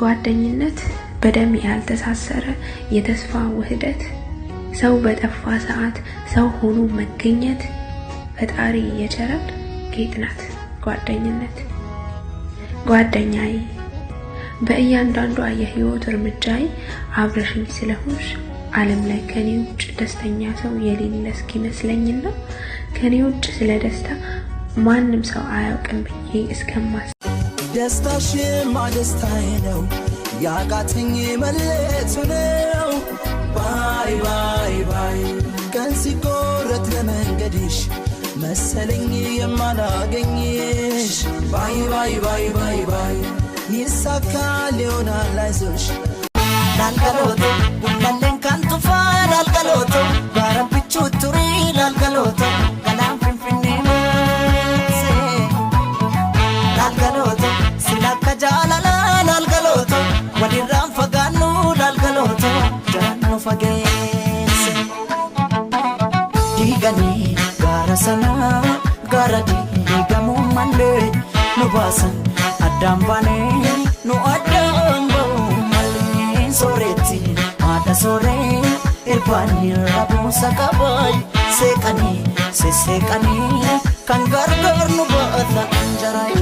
ጓደኝነት በደም ያልተሳሰረ የተስፋ ውህደት ሰው በጠፋ ሰዓት ሰው ሆኖ መገኘት ፈጣሪ የቸረን ጌጥ ናት ጓደኝነት ጓደኛዬ በእያንዳንዷ የህይወት እርምጃዬ አብረሽኝ ስለሆንሽ ዓለም ላይ ከኔ ውጭ ደስተኛ ሰው የሌለ እስኪመስለኝና ከኔ ውጭ ስለ ደስታ ማንም ሰው አያውቅም ብዬ እስከማስ ደስታሽ ማደስታዬ ነው ያቃተኝ መለየቱ ነው ባይ ባይ ባይ ቀን ሲቆረጥ ለመንገድሽ መሰለኝ የማላገኝሽ ባይ ባይ ባይ ባይ ባይ ይሳካል ይሆናል አይዞሽ ላልቀሎቶ ጉመለን ካንቱፋ ላልቀሎቶ ባረብቹ ቱሪ ላልቀሎቶ ገላም ፍንፍኔ ላልቀሎቶ ሲላከ ጃላላ ላልቀሎቶ ወዲራም ፈጋኑ ላልቀሎቶ ጃኑ ፈጌስ ዲገኒ ጋረሰና ጋረዲ ዲገሙ ማንዴ ኑባሰን አዳምባኔ ኑ አዳምባው Soreti, ada sore, irfani rabu sakabai, sekani, sesekani, kan gar nu baata anjarai.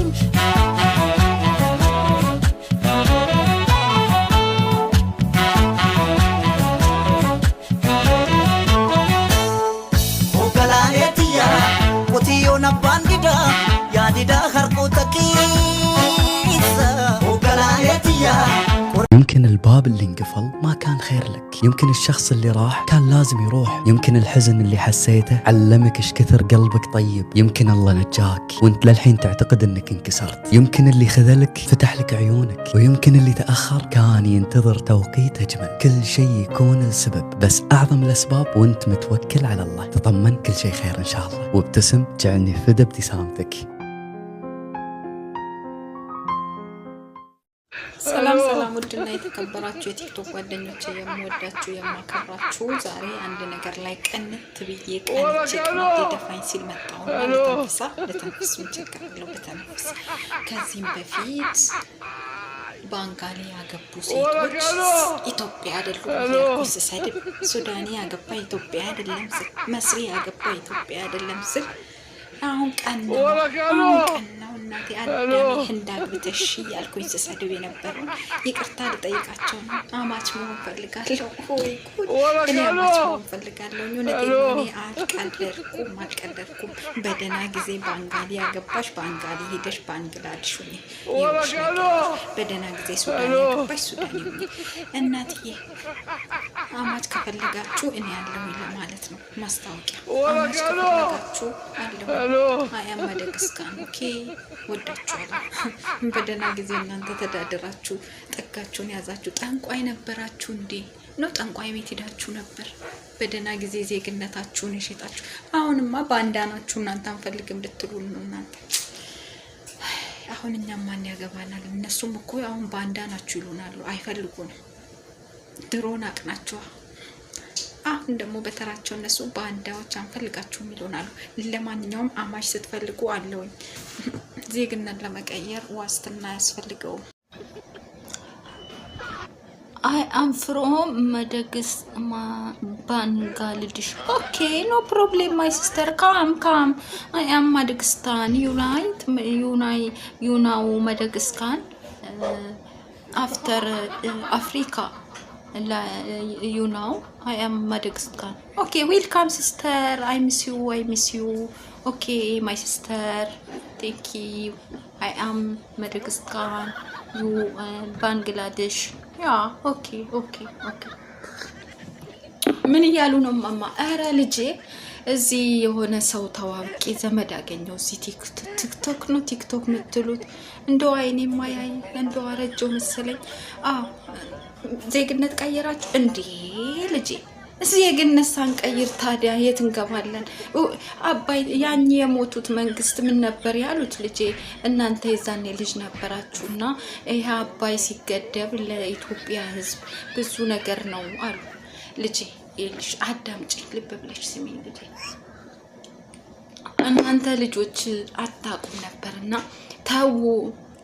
Ogalayetiya, kotiyo na bandida, yadida harko takisa. Ogalayetiya. يمكن الباب اللي انقفل ما كان خير لك، يمكن الشخص اللي راح كان لازم يروح، يمكن الحزن اللي حسيته علمك ايش كثر قلبك طيب، يمكن الله نجاك وانت للحين تعتقد انك انكسرت، يمكن اللي خذلك فتح لك عيونك، ويمكن اللي تأخر كان ينتظر توقيت اجمل. كل شيء يكون السبب، بس اعظم الاسباب وانت متوكل على الله. تطمن كل شيء خير ان شاء الله، وابتسم جعلني فدى ابتسامتك. ሰላም ውድና የተከበራችሁ የቲክቶክ ጓደኞቼ የምወዳችሁ የማከብራችሁ ዛሬ አንድ ነገር ላይ ቀንት ብዬ ቀንቼ ደፋኝ ሲል መጣውና ለተንፈስ ችግርለው በተንፈስ ከዚህም በፊት ባንጋሊ ያገቡ ሴቶች ኢትዮጵያ አይደሉም ያልኩ ሰደብ ሱዳኒ ያገባ ኢትዮጵያ አይደለም መስሪ ያገባ ኢትዮጵያ አይደለም ስል አሁን ቀናው እናቴ አዳሚ እንዳግብተሽ ያልኩኝ ሰደብ የነበሩ ይቅርታ ልጠይቃቸው ነው። አማች መሆን ፈልጋለሁ ወይ እኔ አማች መሆን ፈልጋለሁ። እኔ አልቀደርኩም በደና ጊዜ ባንጋሊ ያገባሽ ባንጋሊ ሄደሽ ባንግላዴሽ ሁኚ በደና ጊዜ ሱዳን ያገባሽ ሱዳን ሁኚ እናትዬ አማች ከፈልጋችሁ እኔ ያለሁ ለማለት ነው ማስታወቂያ አማች ከፈልጋችሁ አለሁ አያም መደግስካን ኦኬ ወዳችኋለሁ በደና ጊዜ እናንተ ተዳደራችሁ ጠጋችሁን ያዛችሁ ጠንቋይ ነበራችሁ እንዴ ነው ጠንቋይ ቤት ሄዳችሁ ነበር በደና ጊዜ ዜግነታችሁን እሸጣችሁ አሁንማ ባንዳናችሁ እናንተ አንፈልግም ልትሉ ነው እናንተ አሁን እኛ ማን ያገባናል እነሱም እኮ አሁን ባንዳናችሁ ይሉናሉ አይፈልጉንም ድሮን አቅናችሁ አሁን ደግሞ በተራቸው እነሱ ባንዳዎች አንፈልጋችሁም ይሉናሉ ለማንኛውም አማሽ ስትፈልጉ አለውኝ ዜግነት ለመቀየር ዋስትና ያስፈልገው I am from Bangladesh. Okay, no problem, my sister. Come. I am Madagascar. You know Madagascar after Africa. You know, I am Madagascar. Okay, welcome, sister. I miss you. Okay, my sister. Thank you. I am Madagascar. You Bangladesh. Yeah, okay. ምን እያሉ ነው ማማ? አረ ልጄ እዚህ የሆነ ሰው ተዋውቂ ዘመድ አገኘው እዚህ ቲክቶክ ምትሉት እንደው አይኔ ማያይ እንደው አረጆ መሰለኝ ዜግነት ቀየራችሁ እንዴ ልጄ ዜግነት ሳንቀይር ታዲያ የት እንገባለን አባይ ያኝ የሞቱት መንግስት ምን ነበር ያሉት ልጄ እናንተ የዛኔ ልጅ ነበራችሁና ይሄ አባይ ሲገደብ ለኢትዮጵያ ህዝብ ብዙ ነገር ነው አሉ ልጄ ይልሽ አዳምጪ ልብ ብለሽ ስሚ ልጄ እናንተ ልጆች አታቁም ነበርና ታው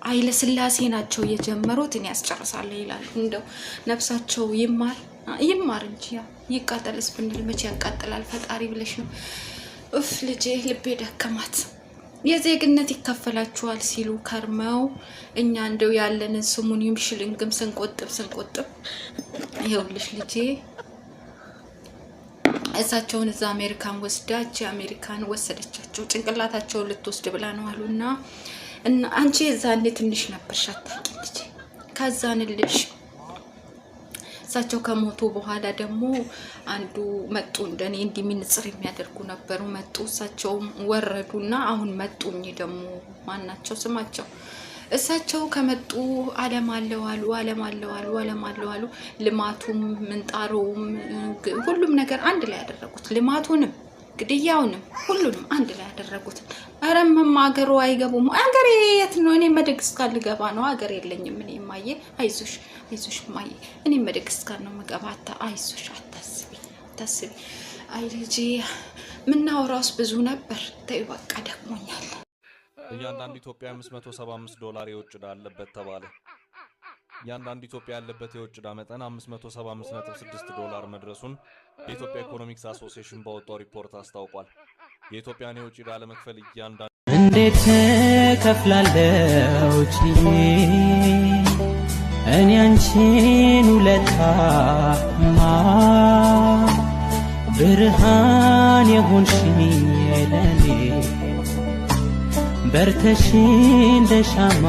ኃይለ ሥላሴ ናቸው የጀመሩት እኔ ያስጨርሳለሁ ይላሉ። እንደው ነፍሳቸው ይማር እንጂ ያው ይቃጠልስ ብንል መቼ ያቃጥላል ፈጣሪ ብለሽ ነው። እፍ ልጄ ልቤ ደከማት። የዜግነት ይከፈላችኋል ሲሉ ከርመው እኛ እንደው ያለንን ስሙኒም ሽልንግም ስንቆጥብ ይኸውልሽ ልጄ እሳቸውን እዛ አሜሪካን ወስዳች አሜሪካን ወሰደቻቸው ጭንቅላታቸውን ልትወስድ ብላ ነው አሉና እና አንቺ እዛኔ ትንሽ ነበርሽ አታውቂም ልጄ። ከዛንልሽ እሳቸው ከሞቱ በኋላ ደግሞ አንዱ መጡ እንደኔ እንዲህ ምንጽር የሚያደርጉ ነበሩ መጡ። እሳቸው ወረዱና አሁን መጡኝ ደግሞ ማናቸው ስማቸው እሳቸው ከመጡ ዓለም አለው አሉ። ልማቱም ምንጣሩም ሁሉም ነገር አንድ ላይ ያደረጉት ልማቱንም ግድያውንም ሁሉንም አንድ ላይ ያደረጉት። አረም አገሩ አይገቡም። አገሬ የት ነው? እኔ መደግስካል ልገባ ነው። አገር የለኝም። እኔ ማየ አይዞሽ ማየ እኔ መደግስካል ነው መገባታ። አይዞሽ አታስቢ። አይ ልጄ ምናወራውስ ብዙ ነበር። ተይ በቃ ደክሞኛል። እያንዳንዱ ኢትዮጵያ $575 የውጭ ዕዳ አለበት ተባለ። እያንዳንዱ ኢትዮጵያ ያለበት የውጭ ዕዳ መጠን $575.6 መድረሱን የኢትዮጵያ ኢኮኖሚክስ አሶሲዬሽን ባወጣው ሪፖርት አስታውቋል። የኢትዮጵያን የውጭ ዕዳ ለመክፈል እያንዳንዱ እንዴት ከፍላለሁ እኔ አንቺን ውለታማ ብርሃን የሆንሽኝ ለኔ በርተሽ እንደ ሻማ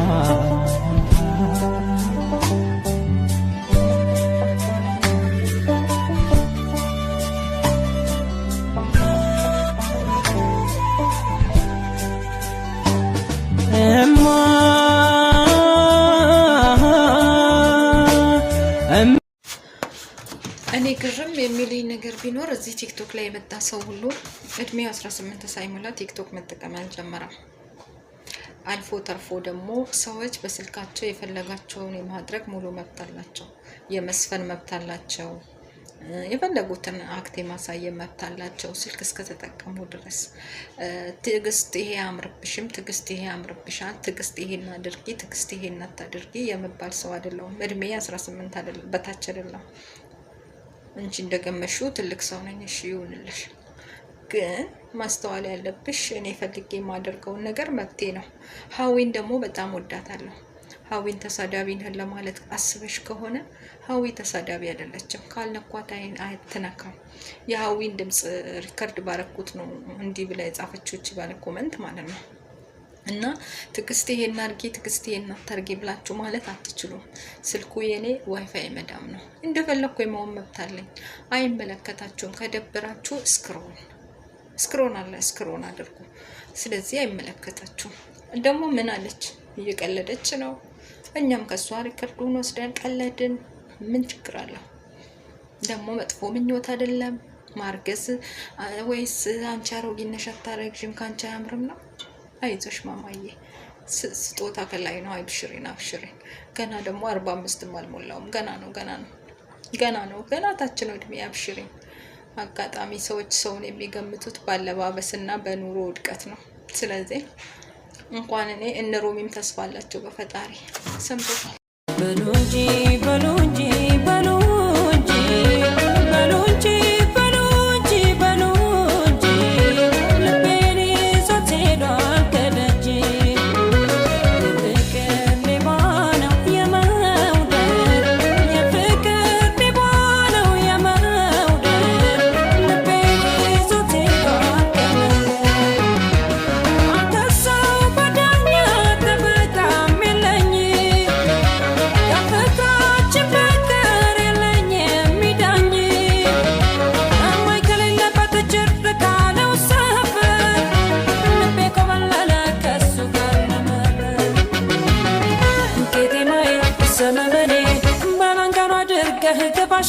እኔ ግርም የሚለኝ ነገር ቢኖር እዚህ ቲክቶክ ላይ የመጣ ሰው ሁሉ እድሜው 18 ሳይሞላ ቲክቶክ መጠቀም አልጀመረም። አልፎ ተርፎ ደግሞ ሰዎች በስልካቸው የፈለጋቸውን የማድረግ ሙሉ መብት አላቸው። የመስፈን መብት አላቸው። የፈለጉትን አክት የማሳየት መብት አላቸው ስልክ እስከተጠቀሙ ድረስ። ትዕግስት ይሄ አምርብሽም፣ ትዕግስት ይሄ አምርብሻል፣ ትዕግስት ይሄን አድርጊ፣ ትዕግስት ይሄን አታድርጊ የመባል ሰው አይደለሁም። እድሜ 18 አይደለም በታች አይደለም እንጂ እንደገመሹ ትልቅ ሰው ነኝ። እሺ ይሁንልሽ። ግን ማስተዋል ያለብሽ እኔ ፈልጌ የማደርገውን ነገር መብቴ ነው። ሀዊን ደግሞ በጣም ወዳታለሁ። ሀዊን ተሳዳቢ ነህ ለማለት አስበሽ ከሆነ ሀዊ ተሳዳቢ አይደለችም። ካልነኳት አይተነካም። የሀዊን ድምጽ ሪከርድ ባረኩት ነው እንዲህ ብላ የጻፈችው ባለ ኮሜንት ማለት ነው። እና ትዕግስት ይሄን አድርጊ፣ ትዕግስት ይሄን አታርጊ ብላችሁ ማለት አትችሉም። ስልኩ የኔ ዋይፋይ መዳም ነው። እንደፈለኩ የመሆን መብት አለኝ። አይመለከታችሁም። ከደበራችሁ ስክሮን አለ፣ ስክሮን አድርጉ። ስለዚህ አይመለከታችሁም። ደግሞ ምን አለች? እየቀለደች ነው። እኛም ከሷ ሪከርዱን ወስደን ቀለድን። ምን ችግር አለው? ደግሞ መጥፎ ምኞት አይደለም ማርገዝ። ወይስ አንቺ አሮጊነሽ አታረግዥም ካንቺ አያምርም ነው? አይዞሽ ማማዬ ስጦታ ከላይ ነው። አብሽሪን። ገና ደግሞ 45ም አልሞላውም። ገና ነው። ገና ታች ነው እድሜ። አብሽሪን። አጋጣሚ ሰዎች ሰውን የሚገምቱት ባለባበስና በኑሮ ውድቀት ነው። ስለዚህ እንኳን እኔ እነ ሮሚም ተስፋ አላቸው በፈጣሪ ሰምቶታል። በሉጂ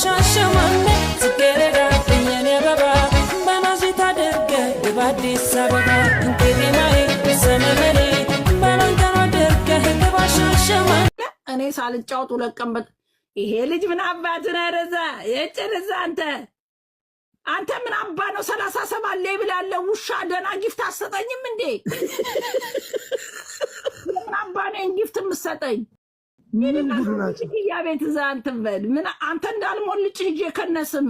ሻሸመኔ ዝገረዳ የኔ አበባ በናዝሬት አድርገህ ግባ አዲስ አበባ። እንዴማይ ሰመመኔ በናንተን አድርገህ ግባ ሻሸመኔ። እኔ ሳልጫወት ለቀምበት ይሄ ልጅ ምን አባት ነረዛ የጭርዛ አንተ ምን አባ ነው 37 ላይ ብላለ ውሻ ደና ጊፍት አሰጠኝም እንዴ? ምን አባ ነው ጊፍት የምትሰጠኝ? ምን ጉድናችሁ? ያ ቤት ዛንተን በል ምን አንተ እንዳልሞልጭ ሂጄ ከነስም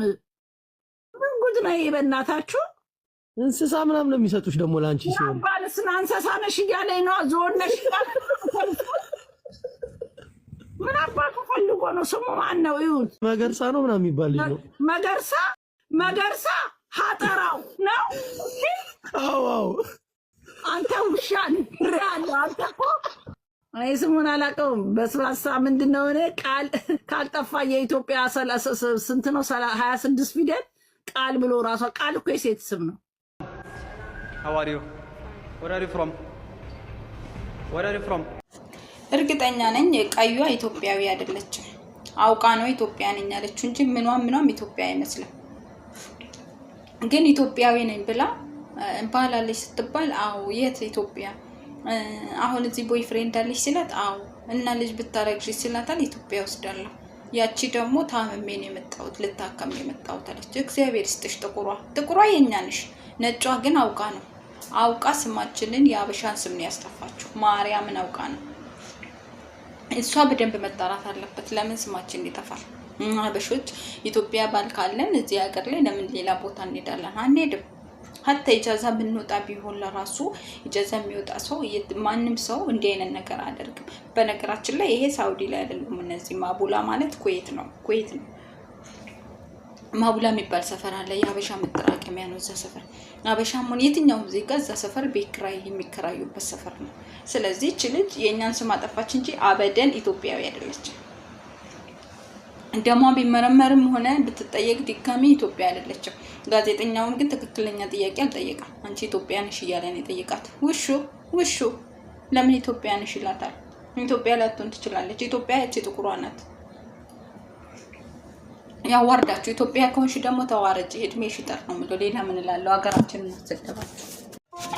ምን ጉድ ነው በእናታችሁ? እንስሳ ምናምን ነው የሚሰጡሽ ደግሞ ላንቺ ሲሆን ባልስና እንስሳ ነሽ እያለኝ ነው። ዞን ነሽ ምን አባቱ ፈልጎ ነው? ስሙ ማን ነው? ይሁት መገርሳ ነው ምናምን የሚባል ልጅ ነው። መገርሳ ሀጠራው ነው። አዎ አንተ ውሻ ንራለ አንተ እኮ እኔ ስሙን አላውቀውም። በስራሳ ምንድነው እኔ ቃል ካልጠፋ የኢትዮጵያ 30 ስንት ነው 26 ፊደል ቃል ብሎ ራሷ ቃል እኮ የሴት ስም ነው። How are you? Where are you from? Where are you from? እርግጠኛ ነኝ ቀዩዋ ኢትዮጵያዊ አይደለችም። አውቃ ነው ኢትዮጵያ ነኝ ያለችው እንጂ ምኗም ኢትዮጵያ አይመስልም። ግን ኢትዮጵያዊ ነኝ ብላ ባላለች ስትባል አው የት ኢትዮጵያ አሁን እዚህ ቦይፍሬንድ አለች ሲላት አው እና ልጅ ብታረግሽ ሲላታል ኢትዮጵያ ወስዳለሁ። ያቺ ደግሞ ታመሜ ነው የመጣሁት ልታከም የመጣሁት አለች። እግዚአብሔር ይስጥሽ ጥቁሯ የኛ ነሽ። ነጯ ግን አውቃ ስማችንን የአበሻን ስም ነው ያስጠፋችው። ማርያምን አውቃ ነው። እሷ በደንብ መጣራት አለበት። ለምን ስማችን ይጠፋል? አበሾች ኢትዮጵያ ባል ካለን እዚህ ሀገር ላይ ለምን ሌላ ቦታ እንሄዳለን? አንሄድም። ሀtta ኢጃዛ ብንወጣ ቢሆን ለራሱ ኢጃዛ የሚወጣ ሰው ማንንም ሰው እንዲህ አይነት ነገር አያደርግም። በነገራችን ላይ ይሄ ሳውዲ ላይ አይደለም። እነዚህ ማቡላ ማለት ኩዌት ነው። ማቡላ የሚባል ሰፈር አለ። የሀበሻ መጠራቀሚያ ነው እዛ ሰፈር። ሀበሻም ሆነ የትኛውም ዜጋ እዛ ሰፈር ቤት ኪራይ የሚከራዩበት ሰፈር ነው። ስለዚህ እቺ ልጅ የኛን ስም አጠፋች እንጂ አበደን ኢትዮጵያዊ አይደለችም። እንደማ ቢመረመርም ሆነ ብትጠየቅ ድጋሚ ኢትዮጵያ አይደለችም። ጋዜጠኛውም ግን ትክክለኛ ጥያቄ አልጠየቀም። አንቺ ኢትዮጵያ ነሽ እያለ ነው የጠየቃት። ውሹ ለምን ኢትዮጵያ ነሽ ይላታል? ኢትዮጵያ ላትሆን ትችላለች። ኢትዮጵያ እቺ ጥቁሯ ናት። ያዋርዳችሁ። ኢትዮጵያ ከሆንሽ ደግሞ ተዋረጂ። እድሜሽ ይጠር ነው ማለት ሌላ ምን እላለሁ? ሀገራችንን ማሰደባችሁ።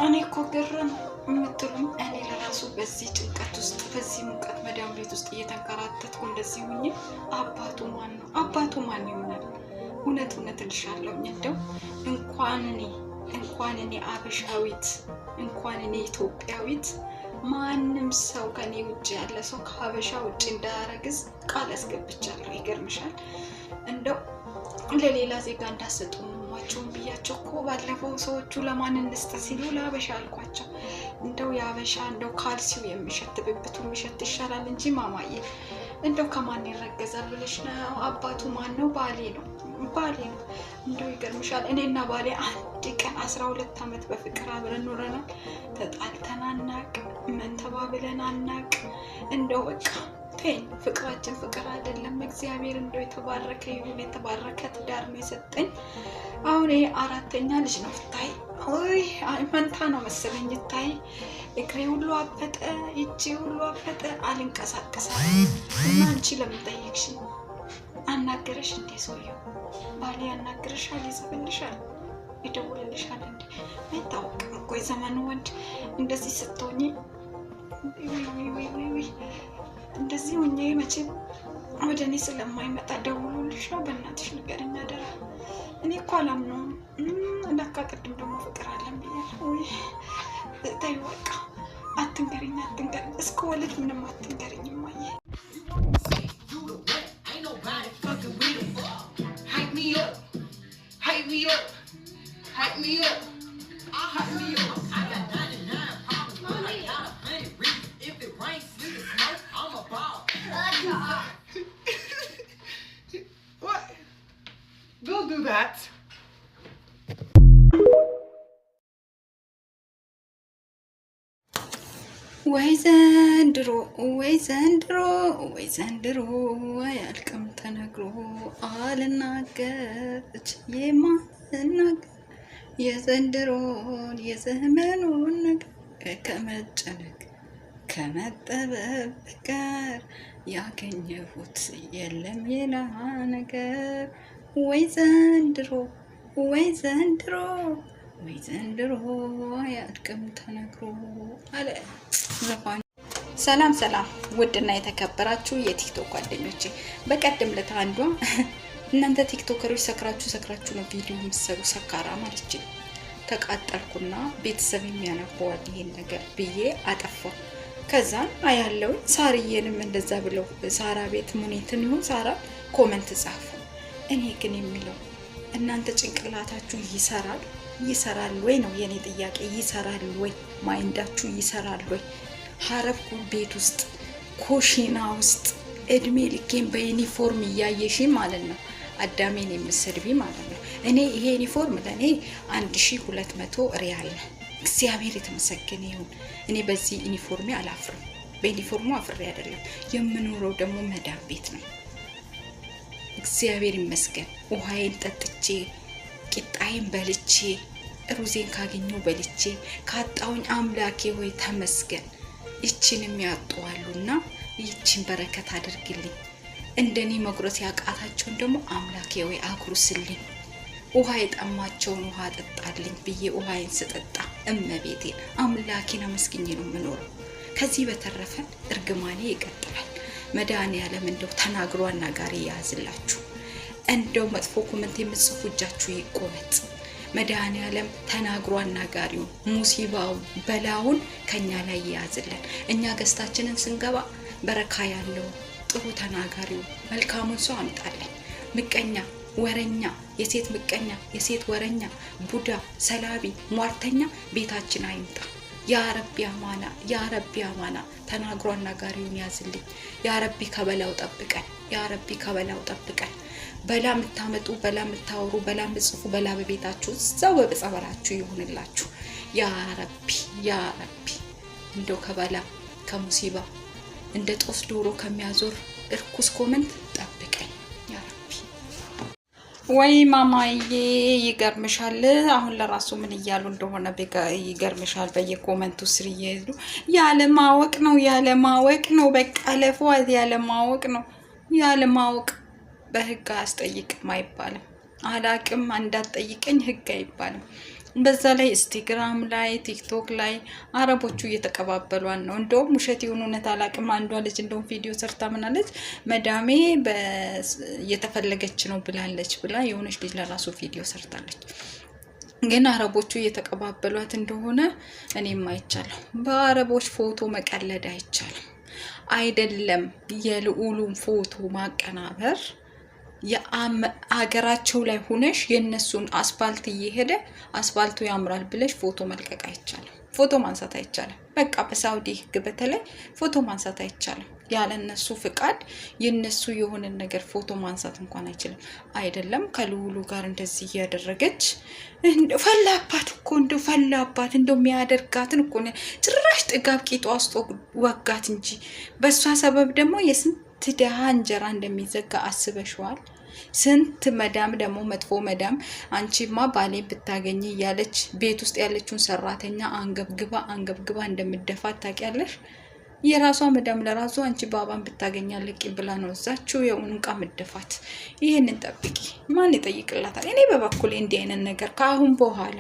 እኔ እኮ ግርም የምትሉኝ እኔ ለራሱ በዚህ ጭንቀት ውስጥ በዚህ ሙቀት መዳም ቤት ውስጥ እየተንከራተትኩ እንደዚህ ሆኜ አባቱ ማን ይሆናል? እውነት ልሻለሁ። እንደው እንኳን እኔ አበሻዊት እንኳን እኔ ኢትዮጵያዊት ማንም ሰው ከኔ ውጭ ያለ ሰው ከሀበሻ ውጭ እንዳያረግዝ ቃል አስገብቻለሁ። ይገርምሻል። እንደው ለሌላ ዜጋ እንዳሰጡ ማቸውን ብያቸው እኮ ባለፈው ሰዎቹ ለማን እንስጥ ሲሉ ለሀበሻ አልኳቸው። እንደው የሀበሻ እንደው ካልሲው የሚሸት ብብቱ የሚሸት ይሻላል እንጂ ማማዬ እንደው ከማን ይረገዛል ብለሽ ነው? አባቱ ማን ነው? ባሌ ነው። እንደው ይገርምሻል። እኔና ባሌ አንድ ቀን 12 አመት በፍቅር አብረን ኖረናል። ተጣልተን አናቅ፣ ምን ተባብለን አናቅ። እንደው በቃ ፍቅራችን ፍቅር አይደለም። እግዚአብሔር እንደው የተባረከ ይሁን። የተባረከ ትዳር ነው የሰጠኝ። አሁን ይሄ 4ኛ ልጅ ነው። ታይ መንታ ነው መሰለኝ። ታይ እግሬ ሁሉ አበጠ፣ እጄ ሁሉ አበጠ፣ አልንቀሳቀሳም። እና አንቺ ለምን ጠየቅሽ? አናገረሽ እንዴ? ሰውየው ባሌ ያናገረሻል? ይጽፍልሻል? ይደውልልሻል እንዴ? አይታወቅም እኮ የዘመኑ ወንድ እንደዚህ ስትሆኚ እንደዚህ ሆኜ መቼም ወደ እኔ ስለማይመጣ ደውሎልሽ ነው። በእናትሽ ንገረኝ አደራ። እኔ እኮ አላምነውም። ለካ ቅድም ደግሞ ፍቅር አለን ብያለሁ። ተይው በቃ አትንገሪኝ። እስከ ወልድ ምንም አትንገሪኝ ማየ። What? Don't do that. ወይ ዘንድሮ አያልቅም ተነግሮ አልናገር የማልናገር የዘንድሮን የዘመኑን ነገር ከመጨነቅ ከመጠበብ በቀር ያገኘሁት የለም ሌላ ነገር። ወይ ዘንድሮ አያልቅም ተነግሮ አለ ዘፋኝ። ሰላም ውድና የተከበራችሁ የቲክቶክ ጓደኞቼ፣ በቀደም ለታ አንዷ እናንተ ቲክቶከሮች ሰክራችሁ ነው ቪዲዮ የምትሰሩ ሰካራ ማለት ተቃጠልኩና ቤተሰብ የሚያነበዋል ይሄን ነገር ብዬ አጠፋው። ከዛን አያለው ሳርዬንም እንደዛ ብለው ሳራ ቤት ሙኒትን ይሁን ሳራ ኮሜንት ጻፉ። እኔ ግን የሚለው እናንተ ጭንቅላታችሁ ይሰራል ወይ ነው የኔ ጥያቄ። ይሰራል ወይ ማይንዳችሁ ይሰራል ወይ? ሀረብ ቤት ውስጥ ኮሽና ውስጥ እድሜ ልኬን በዩኒፎርም እያየሽ ማለት ነው አዳሜን የምትሰድቢ ማለት ነው። እኔ ይሄ ዩኒፎርም ለኔ 1200 ሪያል ነው። እግዚአብሔር የተመሰገነ ይሁን። እኔ በዚህ ዩኒፎርሜ አላፍርም። በዩኒፎርሙ አፍሬ አይደለም የምኖረው ደግሞ መዳም ቤት ነው። እግዚአብሔር ይመስገን። ውሃዬን ጠጥቼ ቂጣዬን በልቼ ሩዜን ካገኘው በልቼ ካጣውኝ አምላኬ ሆይ ተመስገን። ይቺንም ያጧሉና ይቺን በረከት አድርግልኝ። እንደኔ መጉረስ ያቃታቸውን ደግሞ አምላኬ ሆይ አጉርስልኝ። ውሃ የጠማቸውን ውሃ ጠጣልኝ ብዬ ውሃዬን ስጠጣ እመቤቴን አምላኬን አመስግኜ ነው የምኖረው። ከዚህ በተረፈ እርግማኔ ይቀጥላል። መድኃኒዓለም እንደው ተናግሮ አናጋሪ ያዝላችሁ። እንደው መጥፎ ኮሜንት የምትጽፉ እጃችሁ ይቆመጥ። መድኃኒዓለም ተናግሮ አናጋሪው ሙሲባው በላውን ከኛ ላይ ያዝልን። እኛ ገስታችንን ስንገባ በረካ ያለው ጥሩ ተናጋሪው መልካሙን ሰው አምጣለን። ምቀኛ ወረኛ፣ የሴት ምቀኛ፣ የሴት ወረኛ፣ ቡዳ፣ ሰላቢ፣ ሟርተኛ ቤታችን አይምጣ። ያ ረቢ አማና፣ ያ ረቢ አማና ተናግሮ አናጋሪውን ያዝልኝ። ያ ረቢ ከበላው ጠብቀን፣ ያ ረቢ ከበላው ጠብቀን። በላ የምታመጡ በላ የምታወሩ በላ የምትጽፉ በላ በቤታችሁ እዛው በጸበላችሁ ይሁንላችሁ። ያ ረቢ ያ ረቢ እንደው ከበላ ከሙሲባ እንደ ጦስ ዶሮ ከሚያዞር እርኩስ ኮሜንት ጠብቀኝ ያ ረቢ። ወይ ማማዬ ይገርምሻል። አሁን ለራሱ ምን እያሉ እንደሆነ ይገርምሻል። በየኮሜንቱ ስር እየሄዱ ያለማወቅ ነው በቃ ለፈዋዝ ያለማወቅ ነው። ያለማወቅ በህግ አያስጠይቅም አይባልም። አላቅም እንዳትጠይቀኝ ህግ አይባልም። በዛ ላይ ኢንስታግራም ላይ ቲክቶክ ላይ አረቦቹ እየተቀባበሏን ነው። እንደውም ውሸት ይሁን እውነት አላቅም። አንዷ ልጅ እንደውም ቪዲዮ ሰርታ ምናለች መዳሜ እየተፈለገች ነው ብላለች ብላ የሆነች ልጅ ለራሱ ቪዲዮ ሰርታለች። ግን አረቦቹ እየተቀባበሏት እንደሆነ እኔም አይቻለሁ። በአረቦች ፎቶ መቀለድ አይቻልም። አይደለም የልዑሉን ፎቶ ማቀናበር የአገራቸው ላይ ሆነሽ የነሱን አስፋልት እየሄደ አስፋልቱ ያምራል ብለሽ ፎቶ መልቀቅ አይቻልም። ፎቶ ማንሳት አይቻልም። በቃ በሳውዲ ህግ በተለይ ፎቶ ማንሳት አይቻልም። ያለ እነሱ ፍቃድ የነሱ የሆነ ነገር ፎቶ ማንሳት እንኳን አይችልም። አይደለም ከልዑሉ ጋር እንደዚህ ያደረገች ፈላባት እኮ ፈላባት የሚያደርጋትን እኮ ጭራሽ ጥጋብ ቂጧ ውስጥ ወጋት እንጂ በሷ ሰበብ ደግሞ የስንት ድሃ እንጀራ እንደሚዘጋ አስበሽዋል? ስንት መዳም ደግሞ መጥፎ መዳም አንቺማ ባሌ ብታገኝ እያለች ቤት ውስጥ ያለችውን ሰራተኛ አንገብግባ እንደምደፋት ታውቂያለሽ? የራሷ መዳም ለራሱ አንቺ ባባን ብታገኛለቂ ብላ ነው እዛችሁ የኡንቃ ምደፋት። ይሄንን ጠብቂ። ማን ይጠይቅላታል? እኔ በበኩሌ እንዲህ አይነት ነገር ካሁን በኋላ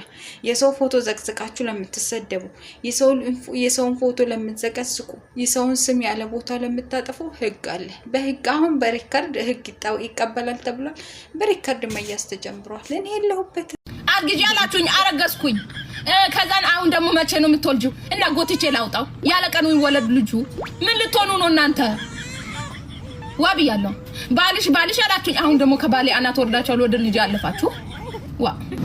የሰው ፎቶ ዘቅዝቃችሁ ለምትሰደቡ፣ የሰውን ፎቶ ለምትዘቀዝቁ፣ የሰውን ስም ያለ ቦታ ለምታጠፉ ህግ አለ። በህግ አሁን በሪከርድ ህግ ይቀበላል ተብሏል። በሪከርድ መያዝ ተጀምሯል። እኔ የለሁበት አርግጂ አላችሁኝ፣ አረገዝኩኝ። ከዛን አሁን ደግሞ መቼ ነው የምትወልጂው? እና ጎትቼ ላውጣው? ያለ ቀኑ ይወለድ ልጁ። ምን ልትሆኑ ነው እናንተ? ዋብያለሁ ባልሽ ያላችሁኝ። አሁን ደግሞ ከባሌ አናት ወርዳችሁ ወደ ልጅ ያለፋችሁ።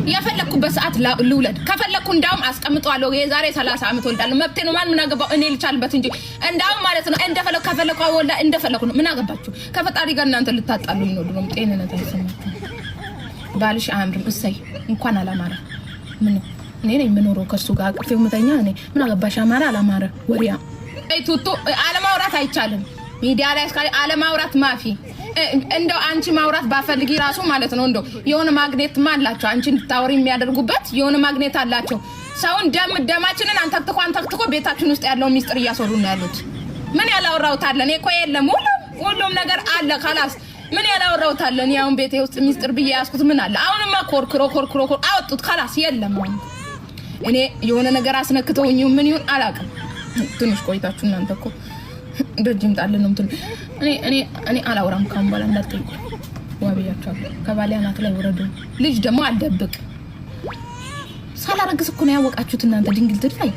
የፈለኩበት ሰዓት ልውለድ ከፈለኩ እንዳውም አስቀምጣለሁ። የዛሬ 30 ዓመት ወልዳለሁ። መብቴ ነው። ማን ምን አገባው? እኔ ልቻልበት እንጂ እንዳውም ማለት ነው እንደፈለኩ ከፈለኩ ወልዳ እንደፈለኩ ነው። ምን አገባችሁ? ከፈጣሪ ጋር እናንተ ልታጣሉኝ ነው። ድሮም ጤንነት አይሰማችሁ። ባልሽ አያምርም። እሰይ እንኳን አላማረ። ምን እኔ ነኝ የምኖረው ከሱ ጋር አቅፌው መተኛ። እኔ ምን አገባሽ? አማረ አላማረ ወሪያ ቱቱ አለማውራት አይቻልም። ሚዲያ ላይ እስካለ አለማውራት ማፊ። እንደው አንቺ ማውራት ባፈልጊ ራሱ ማለት ነው እንደው የሆነ ማግኔት ማላቸው አንቺ እንድታወሪ የሚያደርጉበት የሆነ ማግኔት አላቸው። ሰውን ደማችንን አንተክትኮ ቤታችን ውስጥ ያለው ሚስጥር እያሰሩ ነው ያሉት። ምን ያላወራውት አለ? እኔ እኮ የለም ሁሉም ነገር አለ። خلاص ምን ያላወራውት አለ? እኔ አሁን ቤቴ ውስጥ ሚስጥር ብዬ ያስኩት ምን አለ? አሁንማ ኮርክሮ አወጡት። خلاص የለም። እኔ የሆነ ነገር አስነክተውኝ ምን ይሁን አላውቅም። ትንሽ ቆይታችሁ እናንተ እኮ ደጅም ጣልን ነው የምትሉ። እኔ አላወራም። ካም በኋላ እንዳትጠይቁ ዋብያቸው ከባሌ አናት ላይ ወረዱ። ልጅ ደግሞ አልደብቅ ሳላረግስ እኮ ነው ያወቃችሁት እናንተ ድንግል ትድፋይ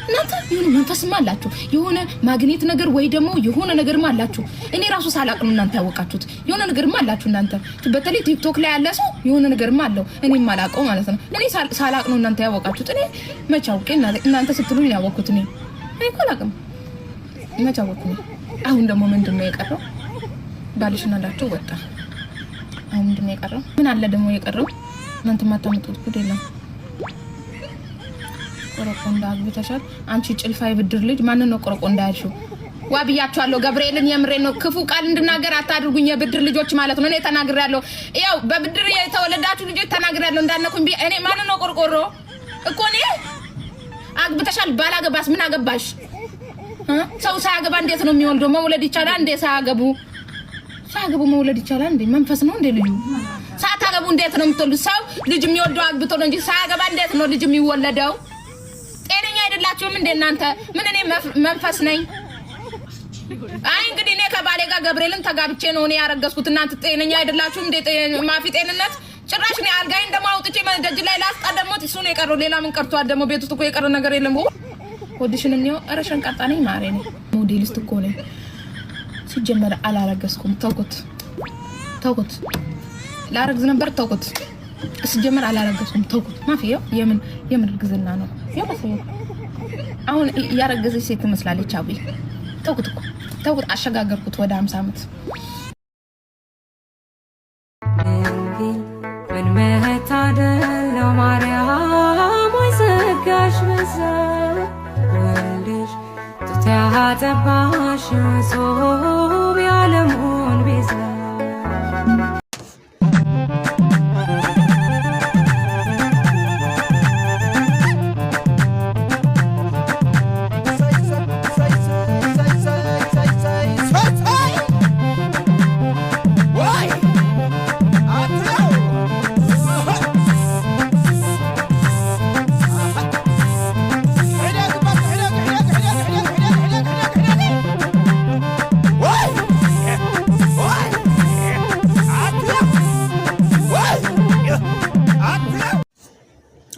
እናንተ የሆነ መንፈስማ አላችሁ የሆነ ማግኔት ነገር ወይ ደግሞ የሆነ ነገርማ አላችሁ እኔ ራሱ ሳላቅ ነው እናንተ ያወቃችሁት የሆነ ነገርማ አላችሁ እናንተ በተለይ ቲክቶክ ላይ ያለ ሰው የሆነ ነገርማ አለው እኔም ማላቀው ማለት ነው እኔ ሳላቅ ነው እናንተ ያወቃችሁት እኔ መቻውቄ እናንተ ስትሉኝ ያወቁት እኔ እኮ አላቅም መቻውቁ አሁን ደግሞ ምንድነው የቀረው ባልሽና ዳቸው ወጣ አሁን ምንድነው የቀረው ምን አለ ደግሞ የቀረው እናንተ ማታመጡት ጉድ የለም ቆረቆንዳ አግብተሻል አንቺ ጭልፋይ ብድር ልጅ ማን ነው ቆረቆንዳ ያልሽው ዋብያችኋለሁ ገብርኤልን የምሬ ነው ክፉ ቃል እንድናገር አታድርጉኝ የብድር ልጆች ማለት ነው እኔ ተናግሬያለሁ ያው በብድር የተወለዳችሁ ልጆች ተናግሬያለሁ እንዳነኩኝ እኔ ማን ነው ቆርቆሮ እኮ እኔ አግብተሻል ባላገባስ ምን አገባሽ ሰው ሳያገባ እንዴት ነው የሚወልደው መውለድ ይቻላል እንዴ ሳያገቡ መውለድ ይቻላል እንዴ መንፈስ ነው እንዴ ልዩ ሳታገቡ እንዴት ነው የምትወልዱ ሰው ልጅ የሚወልደው አግብቶ ነው እንጂ ሳያገባ እንዴት ነው ልጅ የሚወለደው ጤነኛ አይደላችሁም እንዴ እናንተ ምን እኔ መንፈስ ነኝ አይ እንግዲህ እኔ ከባሌ ጋር ገብርኤልን ተጋብቼ ነው እኔ ያረገዝኩት እናንተ ጤነኛ አይደላችሁም እንዴ ማፊ ጤንነት ጭራሽ ነው አልጋይን ደሞ አውጥቼ ደጅ ላይ ላስቀደሙት እሱ ነው የቀረው ሌላ ምን ቀርቷል ደግሞ ቤት ውስጥ እኮ የቀረ ነገር የለም ወድሽንም ነው አረሽን ቀጣኔ ማሬ ነው ሞዴሊስት እኮ ነኝ ሲጀመር አላረገዝኩም ተውኩት ላረግዝ ነበር ተውኩት ሲጀመር አላረገዝኩም ተውኩት ማፊው የምን ግዝና ነው ያባሰው አሁን ያረገዘች ሴት ትመስላለች አብይ ተውኩት አሸጋገርኩት ወደ 50 አመት ምን መታደል ማርያም ወይ ዘጋሽ በዛ ወልሽ ተያጠባሽ ሶብ ያለሙን ቤዛ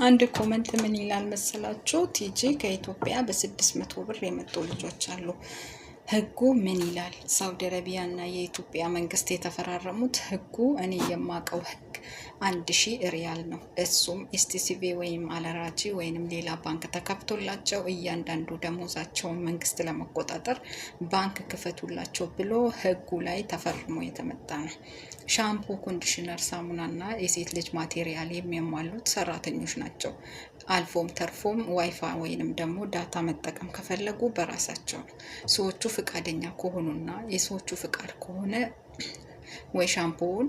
አንድ ኮሜንት ምን ይላል መሰላችሁ ቲጂ ከኢትዮጵያ በ600 ብር የመጡ ልጆች አሉ ህጉ ምን ይላል ሳውዲ አረቢያ እና የኢትዮጵያ መንግስት የተፈራረሙት ህጉ እኔ የማቀው ህግ 1000 ሪያል ነው እሱም ኤስቲሲቪ ወይም አለራጂ ወይንም ሌላ ባንክ ተከፍቶላቸው እያንዳንዱ ደሞዛቸውን መንግስት ለመቆጣጠር ባንክ ክፈቱላቸው ብሎ ህጉ ላይ ተፈርሞ የተመጣ ነው ሻምፖ ኮንዲሽነር ሳሙናና የሴት ልጅ ማቴሪያል የሚያሟሉት ሰራተኞች ናቸው አልፎም ተርፎም ዋይፋይ ወይንም ደግሞ ዳታ መጠቀም ከፈለጉ በራሳቸው ነው ሰዎቹ ፍቃደኛ ከሆኑና የሰዎቹ ፍቃድ ከሆነ ወይ ሻምፖውን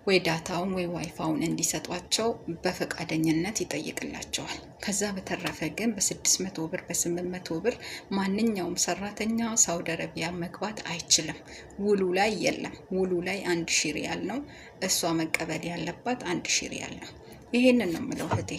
ወይ ዳታውን ወይ ዋይፋውን እንዲሰጧቸው በፈቃደኝነት ይጠይቅላቸዋል ከዛ በተረፈ ግን በ600 ብር በ800 ብር ማንኛውም ሰራተኛ ሳውዲ አረቢያ መግባት አይችልም ውሉ ላይ የለም ውሉ ላይ 1000 ሪያል ነው እሷ መቀበል ያለባት 1000 ሪያል ነው ይሄንን ነው የምለው እህቴ